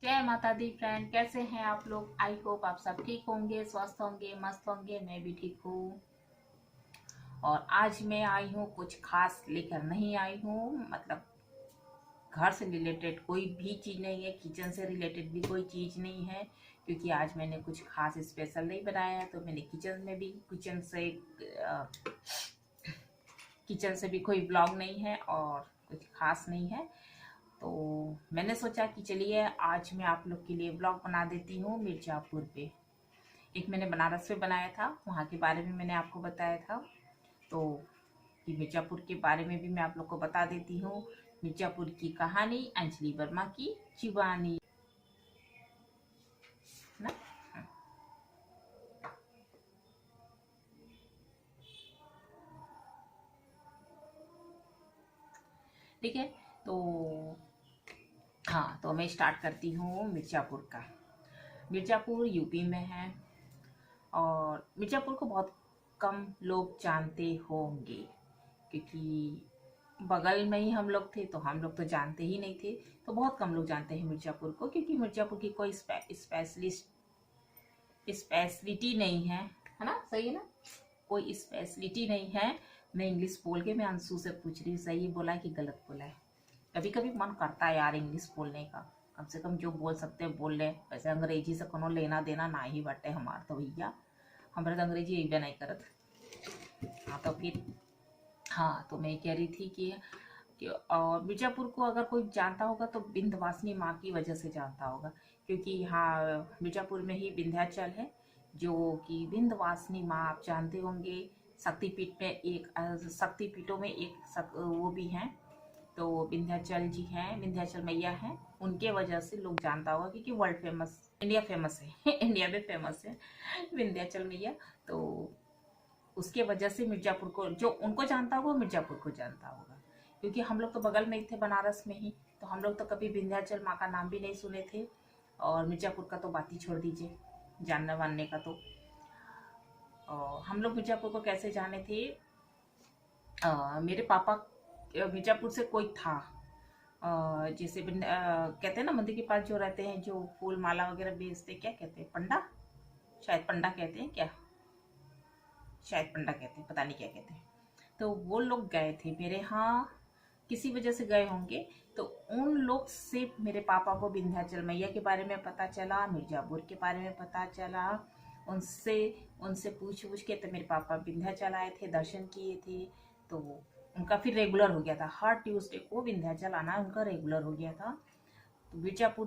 जय माता दी फ्रेंड, कैसे हैं आप लोग। आई होप आप सब ठीक होंगे, स्वस्थ होंगे, मस्त होंगे। मैं भी ठीक हूँ। और आज मैं आई हूँ, कुछ खास लेकर नहीं आई हूँ। मतलब घर से रिलेटेड कोई भी चीज़ नहीं है, किचन से रिलेटेड भी कोई चीज़ नहीं है। क्योंकि आज मैंने कुछ खास स्पेशल नहीं बनाया है, तो मैंने किचन से भी कोई ब्लॉग नहीं है और कुछ खास नहीं है। तो मैंने सोचा कि चलिए आज मैं आप लोग के लिए ब्लॉग बना देती हूँ मिर्ज़ापुर पे। एक मैंने बनारस पे बनाया था, वहाँ के बारे में मैंने आपको बताया था। तो कि मिर्ज़ापुर के बारे में भी मैं आप लोग को बता देती हूँ। मिर्ज़ापुर की कहानी अंजलि वर्मा की जीवानी ना। ठीक है। तो हाँ, तो मैं स्टार्ट करती हूँ मिर्ज़ापुर का। मिर्ज़ापुर यूपी में है और मिर्ज़ापुर को बहुत कम लोग जानते होंगे, क्योंकि बगल में ही हम लोग थे, तो हम लोग तो जानते ही नहीं थे। तो बहुत कम लोग जानते हैं मिर्ज़ापुर को, क्योंकि मिर्ज़ापुर की कोई स्पेशलिटी नहीं है ना। सही है ना, कोई स्पेशलिटी नहीं है। मैं इंग्लिश बोल के मैं अंशु से पूछ रही हूँ, सही बोला है कि गलत बोला है। कभी कभी मन करता है यार इंग्लिश बोलने का, कम से कम जो बोल सकते हैं बोल ले। वैसे अंग्रेजी से कोनो लेना देना ना ही बटे हमार तो भैया, हमारे तो अंग्रेजी एक भी नहीं करत। हाँ तो फिर, हाँ तो मैं कह रही थी कि और मिर्ज़ापुर को अगर कोई जानता होगा तो विंध्यवासिनी माँ की वजह से जानता होगा। क्योंकि यहाँ मिर्ज़ापुर में ही विंध्याचल है, जो कि विंध्यवासिनी माँ आप जानते होंगे। शक्तिपीठ में एक शक्तिपीठों में वो भी हैं। तो विंध्याचल जी हैं, विंध्याचल मैया हैं। उनके वजह से लोग जानता होगा, क्योंकि वर्ल्ड फेमस, इंडिया फेमस है इंडिया में फेमस है विंध्याचल मैया। तो उसके वजह से मिर्ज़ापुर को, जो उनको जानता होगा वो मिर्ज़ापुर को जानता होगा। क्योंकि हम लोग तो बगल में ही थे, बनारस में ही, तो हम लोग तो कभी विंध्याचल माँ का नाम भी नहीं सुने थे। और मिर्ज़ापुर का तो बात ही छोड़ दीजिए, जानने वानने का तो। हम लोग मिर्ज़ापुर को कैसे जाने थे, मेरे पापा मिर्ज़ापुर से कोई था। जैसे कहते हैं ना, मंदिर के पास जो रहते हैं, जो फूल माला वगैरह बेचते, क्या कहते हैं, पंडा, शायद पंडा कहते हैं क्या, शायद पंडा कहते हैं, पता नहीं क्या कहते हैं। तो वो लोग गए थे मेरे यहाँ, किसी वजह से गए होंगे। तो उन लोग से मेरे पापा को विंध्याचल मैया के बारे में पता चला, मिर्ज़ापुर के बारे में पता चला। उनसे उनसे पूछ के तो मेरे पापा विंध्याचल आए थे, दर्शन किए थे। तो उनका फिर रेगुलर हो गया था, हर ट्यूसडे को विंध्याचल आना उनका रेगुलर हो गया था। तो मिर्ज़ापुर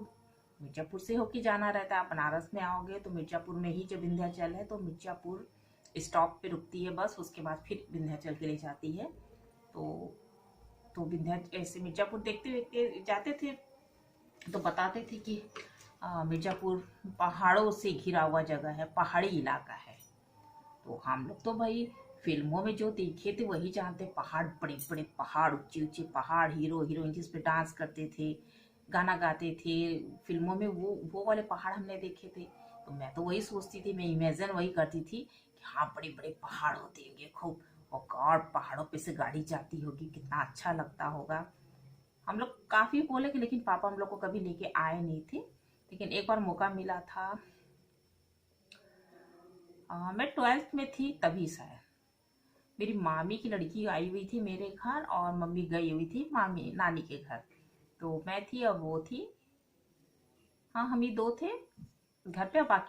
मिर्ज़ापुर से होके जाना रहता है। आप बनारस में आओगे तो मिर्ज़ापुर में ही जो विंध्याचल है, तो मिर्ज़ापुर स्टॉप पे रुकती है बस, उसके बाद फिर विंध्याचल के लिए जाती है। तो विंध्याचल ऐसे मिर्ज़ापुर देखते देखते जाते थे। तो बताते थे कि मिर्ज़ापुर पहाड़ों से घिरा हुआ जगह है, पहाड़ी इलाका है। तो हम लोग तो भाई फिल्मों में जो देखे थे वही जानते, पहाड़, बड़े बड़े पहाड़, ऊंचे ऊंचे पहाड़, हीरो हीरोइन जिस पे डांस करते थे, गाना गाते थे फिल्मों में, वो वाले पहाड़ हमने देखे थे। तो मैं तो वही सोचती थी, मैं इमेजिन वही करती थी कि हाँ बड़े बड़े पहाड़ होते होंगे खूब, और गॉड पहाड़ों पे से गाड़ी जाती होगी, कितना अच्छा लगता होगा। हम लोग काफी बोले कि, लेकिन पापा हम लोग को कभी लेके आए नहीं थे। लेकिन एक बार मौका मिला था, मैं 12th में थी तभी शायद। मेरी मामी की लड़की आई हुई थी मेरे घर, और मम्मी गई हुई थी मामी नानी के घर। तो मैं थी और वो थी, हाँ हम ही दो थे घर पे। और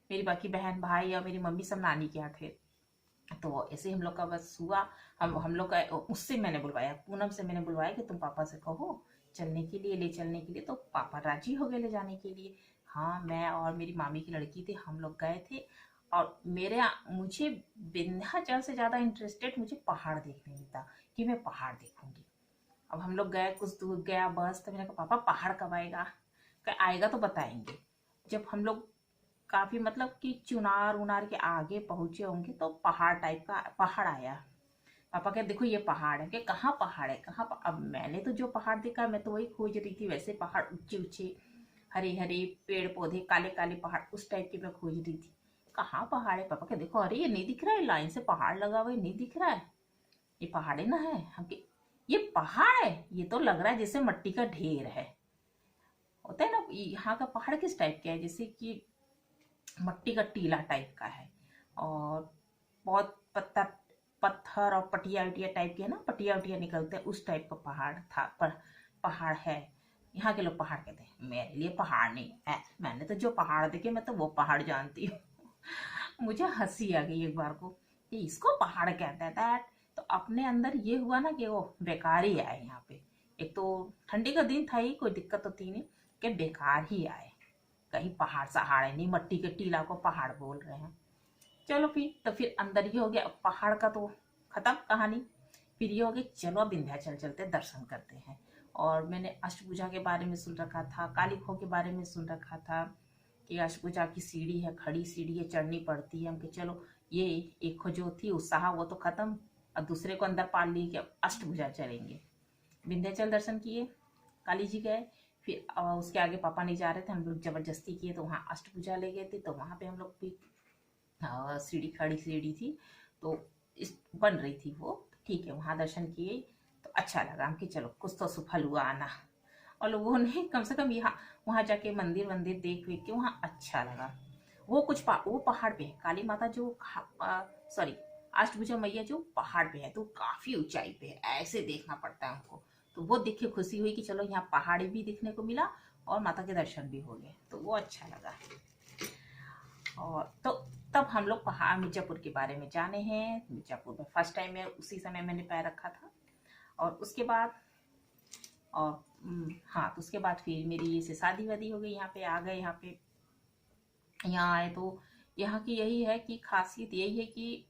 मेरी बाकी बहन भाई और मेरी मम्मी सब नानी के यहाँ थे। तो ऐसे हम लोग का बस हुआ। हम लोग का, उससे मैंने बुलवाया, पूनम से मैंने बुलवाया कि तुम पापा से कहो चलने के लिए, ले चलने के लिए। तो पापा राजी हो गए ले जाने के लिए। हाँ, मैं और मेरी मामी की लड़की थी, हम लोग गए थे। और मुझे विंध्याचल से ज़्यादा इंटरेस्टेड मुझे पहाड़ देखने में था, कि मैं पहाड़ देखूंगी। अब हम लोग गए, कुछ दूर गया बस, तो मैंने कहा पापा पहाड़ कब आएगा, कहा आएगा तो बताएंगे। जब हम लोग काफी, मतलब कि चुनार उनार के आगे पहुंचे होंगे, तो पहाड़ टाइप का पहाड़ आया। पापा कहे देखो ये पहाड़ है, कि कहाँ पहाड़ है, अब मैंने तो जो पहाड़ देखा मैं तो वही खोज रही थी, वैसे पहाड़ ऊंचे ऊंचे, हरे हरे पेड़ पौधे, काले काले पहाड़, उस टाइप के मैं खोज रही थी। कहाँ पहाड़ है, पापा के देखो, अरे ये नहीं दिख रहा है, लाइन से पहाड़ लगा हुआ है, नहीं दिख रहा है, ये पहाड़ ही ना है। ये पहाड़ है, ये तो लग रहा है जैसे मट्टी का ढेर है। होता है ना, यहाँ का पहाड़ किस टाइप का है, जैसे कि मट्टी का टीला टाइप का है, और बहुत पत्थर पत्थर और पटिया उटिया टाइप के है ना, पटिया उटिया निकलते हैं उस टाइप का पहाड़ था, पर पहाड़ है। यहाँ के लोग पहाड़ कहते हैं, मेरे लिए पहाड़ नहीं है, मैंने तो जो पहाड़ देखे मैं तो वो पहाड़ जानती हूँ। मुझे हंसी आ गई एक बार को कि इसको पहाड़ कहता है दैट। तो अपने अंदर ये हुआ ना कि वो बेकार ही आए यहाँ पे। एक तो ठंडी का दिन था ही, कोई दिक्कत तो थी नहीं, कि बेकार ही आए, कहीं पहाड़ सहाड़ है नहीं, मट्टी के टीला को पहाड़ बोल रहे हैं। चलो फिर तो फिर अंदर ये हो गया, अब पहाड़ का तो खत्म कहानी। फिर ये हो गया चलो अब विंध्याचल चलते दर्शन करते हैं। और मैंने अष्टभुजा के बारे में सुन रखा था, काली खो के बारे में सुन रखा था कि अष्टभुजा की सीढ़ी है, खड़ी सीढ़ी है, चढ़नी पड़ती है। हम कि चलो ये एक खो जो थी उत्साह वो तो खत्म, अब दूसरे को अंदर पाल ली कि अब अष्टभुजा चलेंगे। विंध्याचल दर्शन किए, काली जी गए, फिर उसके आगे पापा नहीं जा रहे थे, हम लोग जबरदस्ती किए तो वहाँ अष्टभुजा ले गए थे, तो वहाँ पे हम लोग भी सीढ़ी खड़ी सीढ़ी थी तो इस बन रही थी वो, ठीक है वहाँ दर्शन किए तो अच्छा लगा, हम कि चलो कुछ तो सफल हुआ आना। और लोगों ने कम से कम यहाँ वहाँ जाके मंदिर वंदिर देख वेख के वहाँ अच्छा लगा। वो कुछ वो पहाड़ पे है काली माता जो सॉरी अष्टभुजा मैया जो पहाड़ पे है, तो काफी ऊंचाई पे है, ऐसे देखना पड़ता है हमको। तो वो देख के खुशी हुई कि चलो यहाँ पहाड़ी भी देखने को मिला और माता के दर्शन भी हो गए, तो वो अच्छा लगा। और तो तब हम लोग पहाड़ मिर्जापुर के बारे में जाने हैं। मिर्जापुर में फर्स्ट टाइम में उसी समय मैंने पैर रखा था। और उसके बाद और हाँ, तो उसके बाद फिर मेरी से शादी वादी हो गई, यहाँ पे आ गए। यहाँ आए तो यहाँ की यही है कि खासियत यही है कि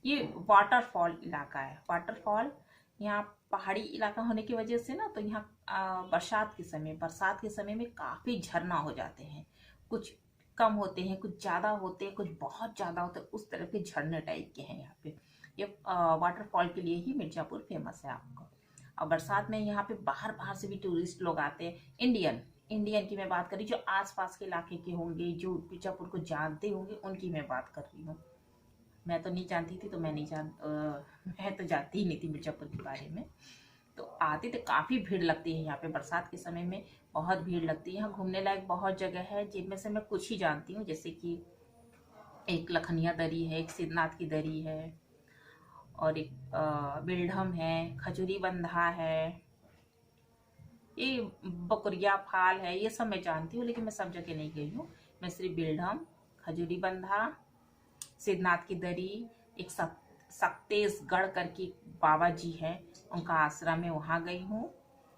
ये वाटरफॉल इलाका है। वाटरफॉल यहाँ पहाड़ी इलाका होने की वजह से ना, तो यहाँ बरसात के समय में काफी झरना हो जाते हैं। कुछ कम होते हैं, कुछ ज्यादा होते हैं, कुछ बहुत ज्यादा होते हैं, उस तरह के झरने टाइप के हैं यहाँ पे। ये वाटरफॉल के लिए ही मिर्जापुर फेमस है आपको। और बरसात में यहाँ पे बाहर बाहर से भी टूरिस्ट लोग आते हैं। इंडियन की मैं बात कर रही, जो आसपास के इलाके के होंगे, जो मिर्जापुर को जानते होंगे, उनकी मैं बात कर रही हूँ। मैं तो नहीं जानती थी, तो मैं तो जानती ही नहीं थी मिर्जापुर के बारे में। तो आते थे, काफ़ी भीड़ लगती है यहाँ पे बरसात के समय में, बहुत भीड़ लगती है। यहाँ घूमने लायक बहुत जगह है, जिनमें से मैं कुछ ही जानती हूँ, जैसे कि एक लखनिया दरी है, एक सिद्धनाथ की दरी है, और एक बिल्डम है, खजूरी बंधा है, ये बकरिया फाल है, ये सब मैं जानती हूँ, लेकिन मैं सब जगह नहीं गई हूँ। मैं सिर्फ बिल्डम, खजूरी बंधा, सिद्धनाथ की दरी, एक सक्तेशगढ़ करके बाबा जी है, उनका आश्रम है, वहाँ गई हूँ।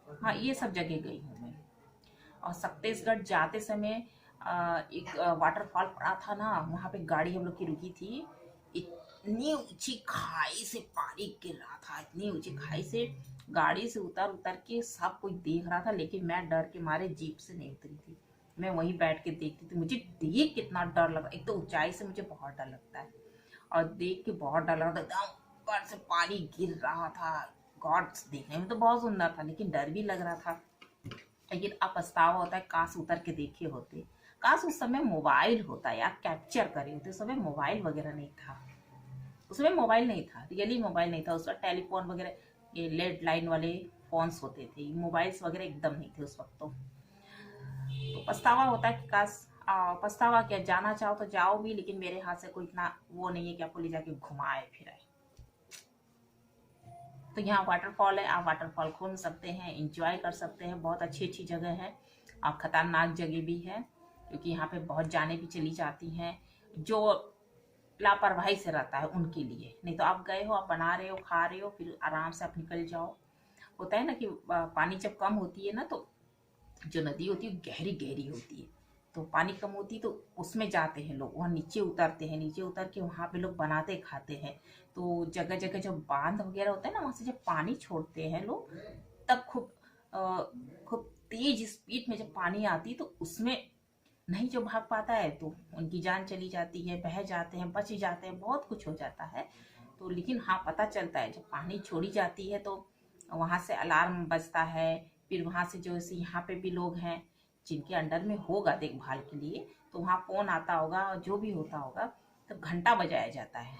हाँ, ये सब जगह गई हूँ मैं। और सक्तेशगढ़ जाते समय एक वाटरफॉल पड़ा था ना, वहाँ पे गाड़ी हम लोग की रुकी थी। इतनी ऊंची खाई से पानी गिर रहा था, इतनी ऊंची खाई से गाड़ी से उतर उतर के सब कोई देख रहा था, लेकिन मैं डर के मारे जीप से नहीं उतरी थी, मैं वहीं बैठ के देखती थी। मुझे देख कितना डर लगा, एक तो ऊंचाई से मुझे बहुत डर लगता है, और देख के बहुत डर लगा था, एकदम ऊपर से पानी गिर रहा था। गॉड, देखने में तो बहुत सुंदर था, लेकिन डर भी लग रहा था। लेकिन अब पछतावा होता है, काश उतर के देखे होते, काश उस समय मोबाइल होता यार, कैप्चर करे होते। उस समय मोबाइल वगैरह नहीं था, उस समय मोबाइल नहीं था, रियली मोबाइल नहीं था। उस वक्त टेलीफोन वगैरह, ये लेड लाइन वाले फोन्स होते थे, मोबाइल्स वगैरह एकदम नहीं थे उस वक्त। तो पछतावा होता है कि काश, पछतावा क्या, जाना चाहो तो जाओ भी, लेकिन मेरे हाथ से कोई इतना वो नहीं है कि आपको ले जाके घुमाए फिराए। तो यहाँ वाटरफॉल है, आप वाटरफॉल घूम सकते हैं, इंजॉय कर सकते हैं, बहुत अच्छी अच्छी जगह है। और खतरनाक जगह भी है, क्योंकि यहाँ पे बहुत जाने भी चली जाती हैं, जो लापरवाही से रहता है उनके लिए। नहीं तो आप गए हो, आप बना रहे हो, खा रहे हो, फिर आराम से आप निकल जाओ। होता है ना कि पानी जब कम होती है ना, तो जो नदी होती है गहरी गहरी होती है, तो पानी कम होती है तो उसमें जाते हैं लोग, वहाँ नीचे उतरते हैं, नीचे उतर के वहाँ पे लोग बनाते खाते हैं। तो जगह जगह जो बांध वगैरह होता है ना, वहाँ से जब पानी छोड़ते हैं लोग, तब खूब तेज स्पीड में जब पानी आती है, तो उसमें नहीं जो भाग पाता है तो उनकी जान चली जाती है, बह जाते हैं, बच जाते हैं, बहुत कुछ हो जाता है। तो लेकिन हाँ, पता चलता है जब पानी छोड़ी जाती है तो वहाँ से अलार्म बजता है। फिर वहाँ से जो यहाँ पे भी लोग हैं जिनके अंडर में होगा देखभाल के लिए, तो वहाँ फोन आता होगा, जो भी होता होगा, तो घंटा बजाया जाता है।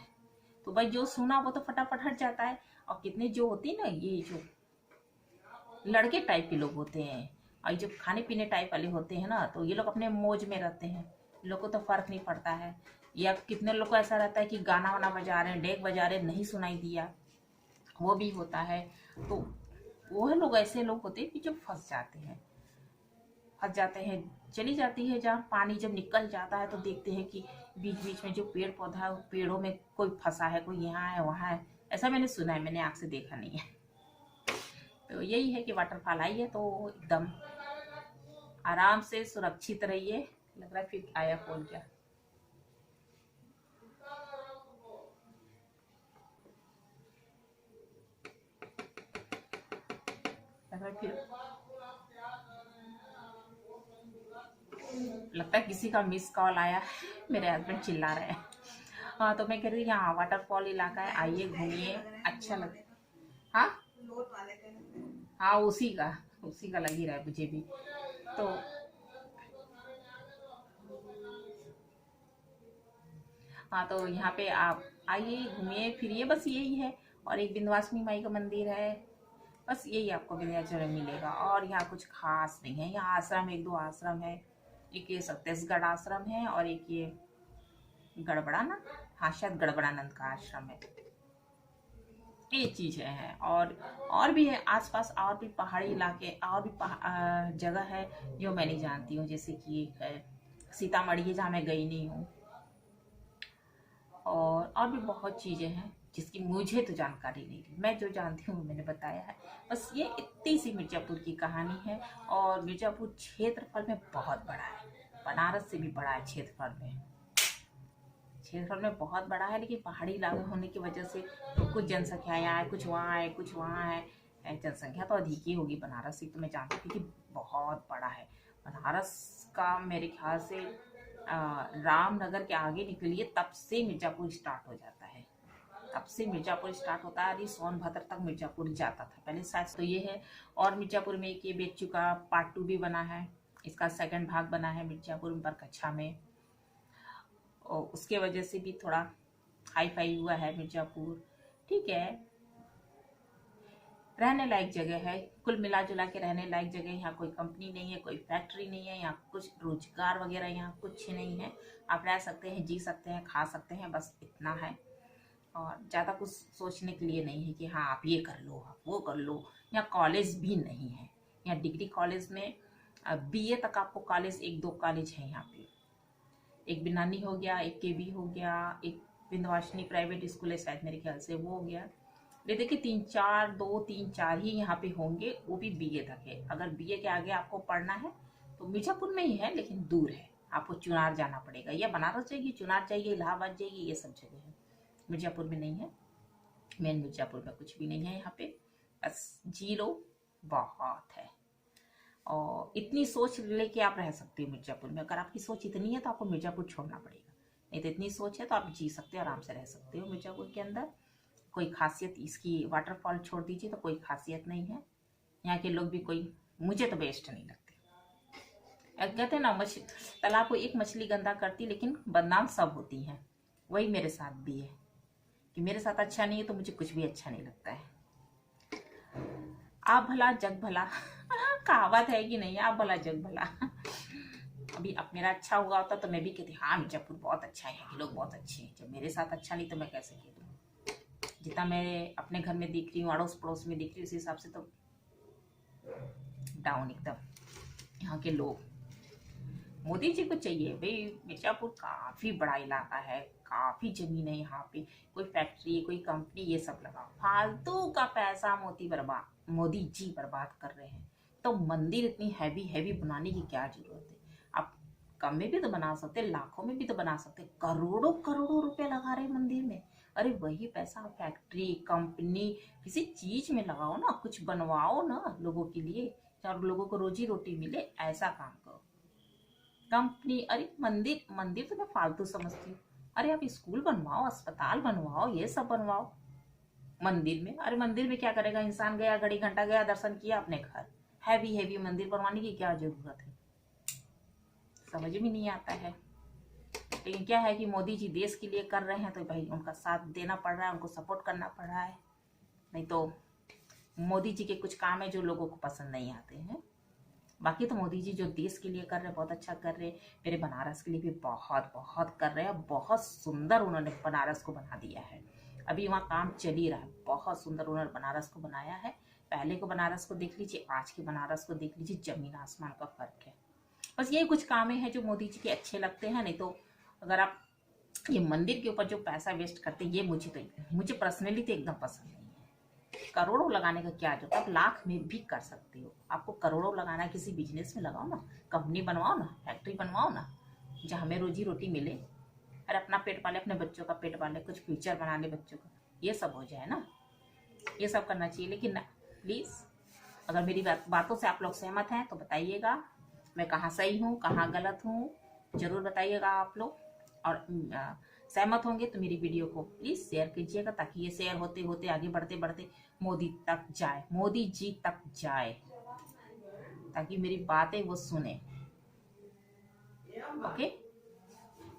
तो भाई जो सुना वो तो फटाफट हट जाता है। और कितने जो होती है ना, ये जो लड़के टाइप के लोग होते हैं, और जो खाने पीने टाइप वाले होते हैं ना, तो ये लोग अपने मौज में रहते हैं, इन लोग को तो फर्क नहीं पड़ता है। या कितने लोग को ऐसा रहता है कि गाना वाना बजा रहे हैं, डेक बजा रहे हैं, नहीं सुनाई दिया, वो भी होता है। तो वो है लोग, ऐसे लोग होते हैं कि जो फंस जाते हैं। चली जाती है जहाँ पानी जब निकल जाता है तो देखते हैं कि बीच बीच में जो पेड़ पौधा है, पेड़ों में कोई फंसा है, कोई यहाँ है वहाँ है। ऐसा मैंने सुना है, मैंने आँख से देखा नहीं है। तो यही है कि वाटरफॉल आई है तो एकदम आराम से सुरक्षित रहिए। लग रहा है फिर आया फोन क्या। लग रहा है फिर, लगता है किसी का मिस कॉल आया है। मेरे हस्बैंड चिल्ला रहे हैं। हाँ, तो मैं कह रही थी यहाँ वाटरफॉल इलाका है, आइए घूमिए, अच्छा लगे। हाँ हाँ, उसी का लग ही रहा है मुझे भी। तो हाँ, तो यहाँ पे आप आइए, घूमिए फिरिए, बस यही है। और एक विंध्यवासिनी माई का मंदिर है, बस यही आपको विंध्याचल में मिलेगा। और यहाँ कुछ खास नहीं है। यहाँ आश्रम, एक दो आश्रम है। एक ये सत्तेसगढ़ आश्रम है, और एक ये गड़बड़ानंद, हाँ शायद गड़बड़ानंद का आश्रम है। ये चीजें हैं। और भी है आसपास, और भी पहाड़ी इलाके, और भी जगह है जो मैं नहीं जानती हूँ। जैसे कि एक है सीतामढ़ी है, जहाँ मैं गई नहीं हूँ। और भी बहुत चीजें हैं जिसकी मुझे तो जानकारी नहीं थी। मैं जो जानती हूँ मैंने बताया है। बस ये इतनी सी मिर्जापुर की कहानी है। और मिर्जापुर क्षेत्रफल में बहुत बड़ा है, बनारस से भी बड़ा है क्षेत्रफल में बहुत बड़ा है। लेकिन पहाड़ी इलाका होने की वजह से तो कुछ जनसंख्या यहाँ है, कुछ वहाँ है, कुछ वहाँ है। जनसंख्या तो अधिक ही होगी बनारस से, तो मैं जानती थी कि बहुत बड़ा है। बनारस का मेरे ख्याल से रामनगर के आगे निकलिए तब से मिर्जापुर स्टार्ट हो जाता है, तब से मिर्जापुर स्टार्ट होता है। अरे सोनभद्र तक मिर्जापुर जाता था पहले शायद। तो ये है। और मिर्जापुर में एक ये बेच्चू का पार्ट 2 भी बना है, इसका सेकंड भाग बना है मिर्जापुर में, बरकच्छा में। और उसके वजह से भी थोड़ा हाई फाई हुआ है मिर्जापुर। ठीक है, रहने लायक जगह है, कुल मिला जुला के रहने लायक जगह। यहाँ कोई कंपनी नहीं है, कोई फैक्ट्री नहीं है, यहाँ कुछ रोजगार वगैरह यहाँ कुछ नहीं है। आप रह सकते हैं, जी सकते हैं, खा सकते हैं, बस इतना है। और ज़्यादा कुछ सोचने के लिए नहीं है कि हाँ आप ये कर लो, आप वो कर लो। यहाँ कॉलेज भी नहीं है। यहाँ डिग्री कॉलेज में BA तक आपको कॉलेज, एक दो कॉलेज है यहाँ पे। एक बिनानी हो गया, एक KB हो गया, एक विंध्यवासिनी प्राइवेट स्कूल है शायद, मेरे ख्याल से वो हो गया। ये देखिए 3-4 ही यहाँ पे होंगे, वो भी BA तक है। अगर BA के आगे आपको पढ़ना है तो मिर्जापुर में ही है, लेकिन दूर है, आपको चुनार जाना पड़ेगा। या बनारस जाइए, चुनार जाइए, इलाहाबाद जाइए, ये सब जगह है। मिर्जापुर में नहीं है। मेन मिर्जापुर में कुछ भी नहीं है यहाँ पे, बस जीरो बहुत है। और इतनी सोच लेके आप रह सकते हो मिर्जापुर में। अगर आपकी सोच इतनी है तो आपको मिर्जापुर छोड़ना पड़ेगा, नहीं तो इतनी सोच है तो आप जी सकते हो, आराम से रह सकते हो मिर्जापुर के अंदर। कोई खासियत, इसकी वाटरफॉल छोड़ दीजिए तो कोई खासियत नहीं है। यहाँ के लोग भी कोई मुझे तो बेस्ट नहीं लगते। कहते हैं ना, तालाब को एक मछली गंदा करती, लेकिन बदनाम सब होती हैं। वही मेरे साथ भी है कि मेरे साथ अच्छा नहीं है तो मुझे कुछ भी अच्छा नहीं लगता है। आप भला जग भला कहावत है कि नहीं, आप भला जग भला। अभी अब मेरा अच्छा हुआ होता तो मैं भी कहती हाँ मिर्जापुर बहुत अच्छा है, लोग बहुत अच्छे हैं। जब मेरे साथ अच्छा नहीं तो मैं कैसे कह दूँ। जितना मैं अपने घर में दिख रही हूँ, अड़ोस पड़ोस में दिख रही हूँ, उस हिसाब से तो डाउन एकदम यहाँ के लोग। मोदी जी को चाहिए भाई, मिर्जापुर काफी बड़ा इलाका है, काफी जमीन है यहाँ पे। कोई फैक्ट्री, कोई कंपनी, ये सब लगाओ। फालतू का पैसा मोदी जी बर्बाद कर रहे हैं। तो मंदिर इतनी हैवी हैवी बनाने की क्या जरूरत है। आप कम में भी तो बना सकते, लाखों में भी तो बना सकते, करोड़ों करोड़ों रुपए लगा रहे मंदिर में। अरे वही पैसा फैक्ट्री, कंपनी, किसी चीज में लगाओ ना, कुछ बनवाओ ना लोगों के लिए, और लोगों को रोजी रोटी मिले, ऐसा काम करो। कंपनी, अरे मंदिर तो मैं फालतू समझती हूँ। अरे आप स्कूल बनवाओ, अस्पताल बनवाओ, ये सब बनवाओ मंदिर में। अरे मंदिर में क्या करेगा इंसान, गया घड़ी घंटा गया, दर्शन किया, अपने घर। हैवी हैवी मंदिर बनवाने की क्या जरूरत है, समझ में नहीं आता है। लेकिन क्या है कि मोदी जी देश के लिए कर रहे हैं तो भाई उनका साथ देना पड़ रहा है, उनको सपोर्ट करना पड़ रहा है। नहीं तो मोदी जी के कुछ काम है जो लोगों को पसंद नहीं आते हैं। बाकी तो मोदी जी जो देश के लिए कर रहे हैं बहुत अच्छा कर रहे हैं। मेरे बनारस के लिए भी बहुत बहुत कर रहे हैं। बहुत सुंदर उन्होंने बनारस को बना दिया है। अभी वहाँ काम चल ही रहा है। बहुत सुंदर उन्होंने बनारस को बनाया है। पहले को बनारस को देख लीजिए, आज के बनारस को देख लीजिए, जमीन आसमान का फर्क है। बस ये कुछ काम हैं जो मोदी जी के अच्छे लगते हैं। नहीं तो अगर आप ये मंदिर के ऊपर जो पैसा वेस्ट करते हैं, ये मुझे पर्सनली तो एकदम पसंद नहीं है। करोड़ों लगाने का क्या जरूरत है? आप लाख में भी कर सकते हो। आपको करोड़ों लगाना है किसी बिजनेस में, लगाओ ना, कंपनी बनवाओ ना, फैक्ट्री बनवाओ ना, जहाँ हमें रोजी रोटी मिले। अरे अपना पेट पाले, अपने बच्चों का पेट पाले, कुछ फ्यूचर बना ले बच्चों का, ये सब हो जाए ना, ये सब करना चाहिए। लेकिन ना, प्लीज अगर मेरी बातों से आप लोग सहमत हैं तो बताइएगा, मैं कहाँ सही हूँ कहाँ गलत हूँ, जरूर बताइएगा आप लोग। और सहमत होंगे तो मेरी वीडियो को प्लीज शेयर कीजिएगा, ताकि ये शेयर होते होते आगे बढ़ते बढ़ते मोदी तक जाए, मोदी जी तक जाए, ताकि मेरी बातें वो सुने। ओके,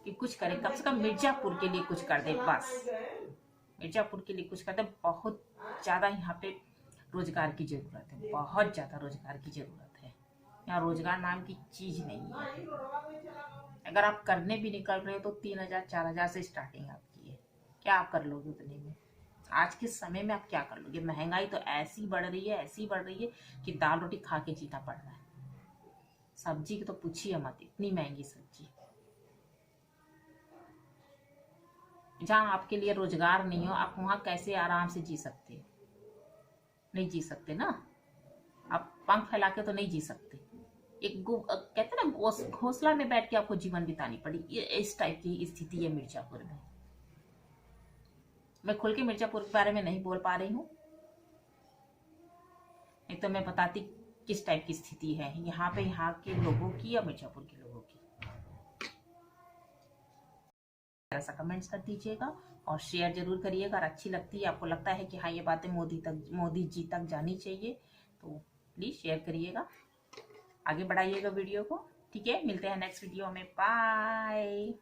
कि कुछ करे, कम से कम मिर्जापुर के लिए कुछ कर दे, बस मिर्जापुर के लिए कुछ कर दे। बहुत ज्यादा यहाँ पे रोजगार की जरूरत है, बहुत ज्यादा रोजगार की जरूरत है। यहाँ रोजगार नाम की चीज नहीं है। अगर आप करने भी निकल रहे हो तो 3,000 4,000 से स्टार्टिंग आपकी है। क्या आप कर लोगे उतने में? आज के समय में आप क्या कर लोगे? महंगाई तो ऐसी बढ़ रही है, ऐसी बढ़ रही है कि दाल रोटी खा के जीना पड़ रहा है। सब्जी की तो पूछिए मत, इतनी महंगी सब्जी। जहाँ आपके लिए रोजगार नहीं हो, आप वहां कैसे आराम से जी सकते हो? नहीं जी सकते ना। आप पंख फैला के तो नहीं जी सकते। एक कहते ना घोंसला में बैठ के आपको जीवन बितानी पड़ी, ये इस टाइप की स्थिति है मिर्जापुर में। मैं खुल के मिर्जापुर के बारे में नहीं बोल पा रही हूँ, नहीं तो मैं बताती किस टाइप की स्थिति है यहाँ पे, यहाँ के लोगों की या मिर्जापुर के लोगों की। ऐसा कमेंट्स कर दीजिएगा और शेयर जरूर करिएगा। और अच्छी लगती है, आपको लगता है कि हाँ ये बातें मोदी जी तक जानी चाहिए, तो प्लीज शेयर करिएगा, आगे बढ़ाइएगा वीडियो को। ठीक है, मिलते हैं नेक्स्ट वीडियो में। बाय।